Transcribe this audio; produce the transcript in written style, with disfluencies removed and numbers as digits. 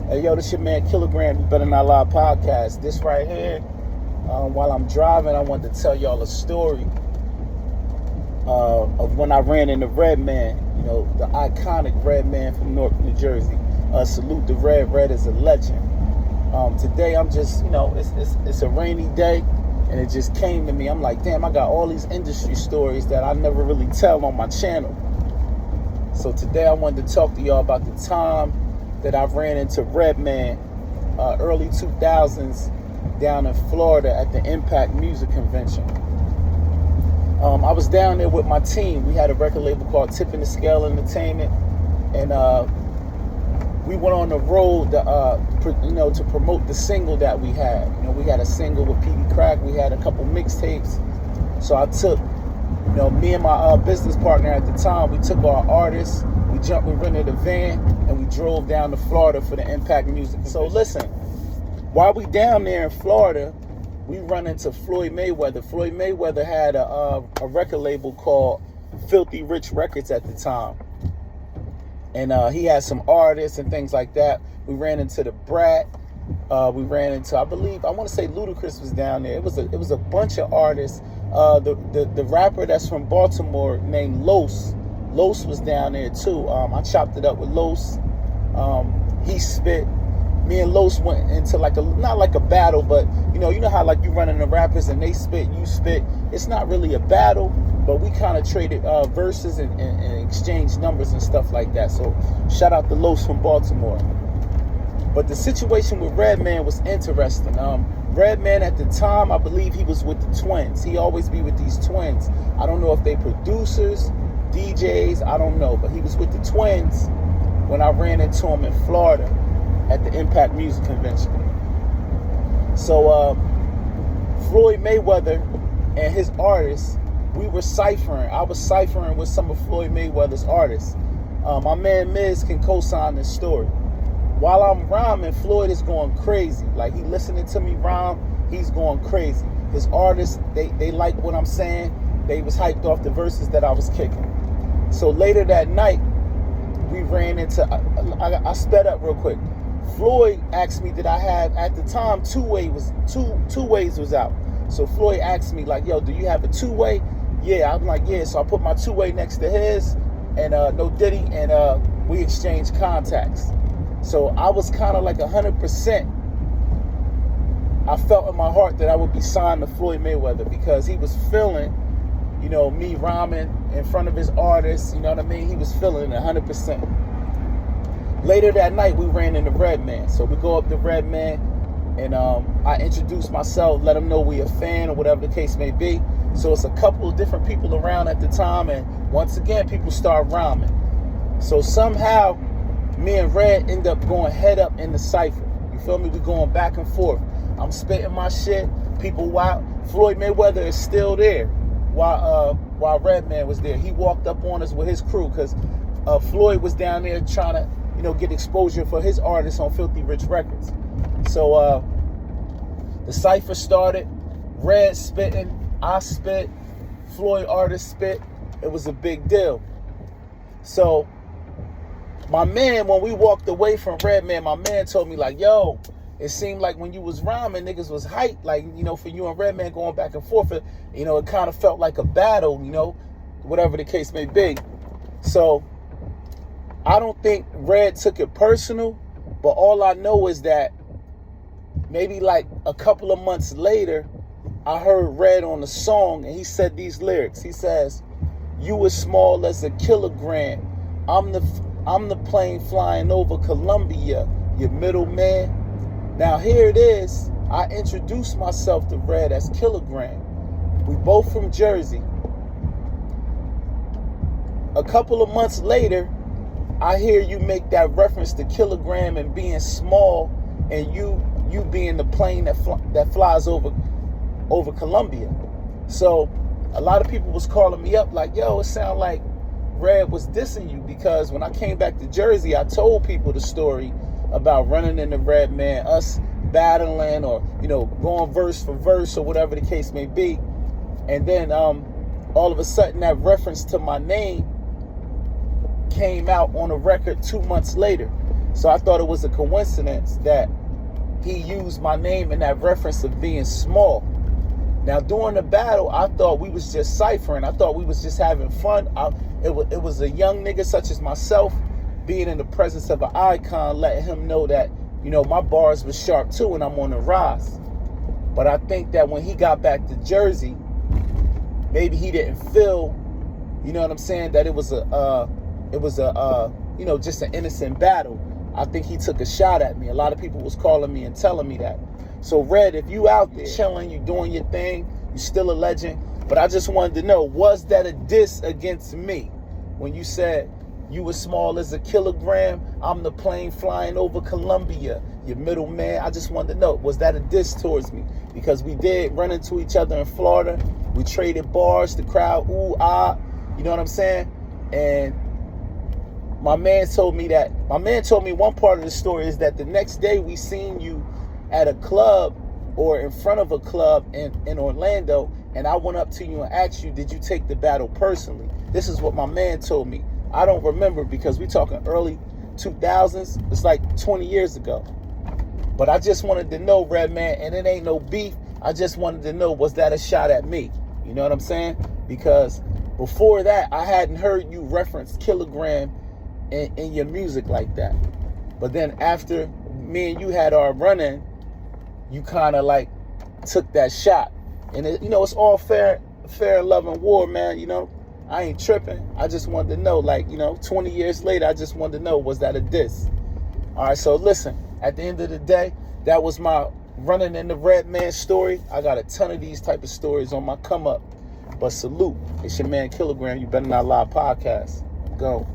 Hey, yo, this your man Kilogram, You Better Not Lie podcast. This right here, while I'm driving, I wanted to tell y'all a story of when I ran into Redman, the iconic Redman from Newark, New Jersey. Salute to Red. Red is a legend. Today, I'm just, it's a rainy day, and it just came to me. I'm like, damn, I got all these industry stories that I never really tell on my channel. So today, I wanted to talk to y'all about the time that I ran into Redman, early 2000s, down in Florida at the Impact Music Convention. I was down there with my team. We had a record label called Tipping the Scale Entertainment, and we went on the road to promote the single that we had. We had a single with P.D. Crack. We had a couple mixtapes. So I took, me and my business partner at the time, we took our artists, we rented a van, and we drove down to Florida for the Impact Music. So listen, while we down there in Florida, we run into Floyd Mayweather. Floyd Mayweather had a record label called Filthy Rich Records at the time. And he had some artists and things like that. We ran into the BRAT. We ran into, I want to say Ludacris was down there. It was a bunch of artists. The rapper that's from Baltimore named Los was down there too. I chopped it up with Los. He spit. Me and Los went into not like a battle, but you know how like you run into rappers and they spit, you spit. It's not really a battle, but we kind of traded verses and exchanged numbers and stuff like that. So shout out to Los from Baltimore. But the situation with Redman was interesting. Redman at the time, I believe he was with the Twins. He always be with these Twins. I don't know if they producers, DJs, I don't know, but he was with the Twins when I ran into him in Florida at the Impact Music Convention. So Floyd Mayweather and his artists, we were ciphering. I was ciphering with some of Floyd Mayweather's artists. My man Miz can co-sign this story. While I'm rhyming, Floyd is going crazy. Like, he listening to me rhyme, he's going crazy. His artists, they like what I'm saying. They was hyped off the verses that I was kicking. So later that night, we ran into, I sped up real quick. Floyd asked me, did I have, at the time, two ways was out. So Floyd asked me, like, yo, do you have a two-way? Yeah, I'm like, yeah. So I put my two-way next to his, and no Diddy, and we exchanged contacts. So I was kind of like 100%. I felt in my heart that I would be signed to Floyd Mayweather because he was feeling, me rhyming in front of his artists, you know what I mean? He was feeling it 100%. Later that night, we ran into Redman. So we go up to Redman, and I introduce myself, let him know we a fan or whatever the case may be. So it's a couple of different people around at the time, and once again, people start rhyming. So somehow, me and Red end up going head up in the cypher. You feel me? We going back and forth. I'm spitting my shit. People, while Floyd Mayweather is still there, while Redman was there. He walked up on us with his crew because Floyd was down there trying to, get exposure for his artists on Filthy Rich Records. So the cypher started. Red spitting, I spit, Floyd artist spit. It was a big deal. So my man, when we walked away from Redman, my man told me, like, yo, it seemed like when you was rhyming, niggas was hyped, like, for you and Redman going back and forth, it kind of felt like a battle, whatever the case may be. So I don't think Red took it personal, but all I know is that maybe like a couple of months later, I heard Red on the song, and he said these lyrics. He says, "You as small as a kilogram. I'm the plane flying over Colombia, your middleman." Now here it is. I introduced myself to Red as Kilogram. We both from Jersey. A couple of months later, I hear you make that reference to Kilogram and being small, and you being the plane that flies over Colombia. So a lot of people was calling me up like, yo, it sound like Red was dissing you, because when I came back to Jersey, I told people the story about running into Redman, us battling or, going verse for verse or whatever the case may be. And then all of a sudden that reference to my name came out on a record 2 months later. So I thought it was a coincidence that he used my name in that reference of being small. Now, during the battle, I thought we was just ciphering. I thought we was just having fun. It was a young nigga such as myself being in the presence of an icon, letting him know that, you know, my bars was sharp too and I'm on the rise. But I think that when he got back to Jersey, maybe he didn't feel, you know what I'm saying, that it was you know, just an innocent battle. I think he took a shot at me. A lot of people was calling me and telling me that. So Red, if you out there chilling, you doing your thing, you still a legend. But I just wanted to know, was that a diss against me? When you said you were small as a kilogram, I'm the plane flying over Colombia, your middle man. I just wanted to know, was that a diss towards me? Because we did run into each other in Florida. We traded bars, the crowd, ooh, ah, you know what I'm saying? And my man told me one part of the story is that the next day we seen you at a club or in front of a club in Orlando, and I went up to you and asked you, did you take the battle personally? This is what my man told me. I don't remember because we talking early 2000s. It's like 20 years ago. But I just wanted to know, Redman, and it ain't no beef. I just wanted to know, was that a shot at me? You know what I'm saying? Because before that, I hadn't heard you reference kilogram in your music like that. But then after me and you had our run-in, you kind of like took that shot. And it, you know, it's all fair love and war, man. You know, I ain't tripping. I just wanted to know, like, you know, 20 years later, I just wanted to know, was that a diss? All right, so listen, at the end of the day, that was my running in the Redman story. I got a ton of these type of stories on my come up. But salute. It's your man Kilogram. You Better Not Lie podcast. Go.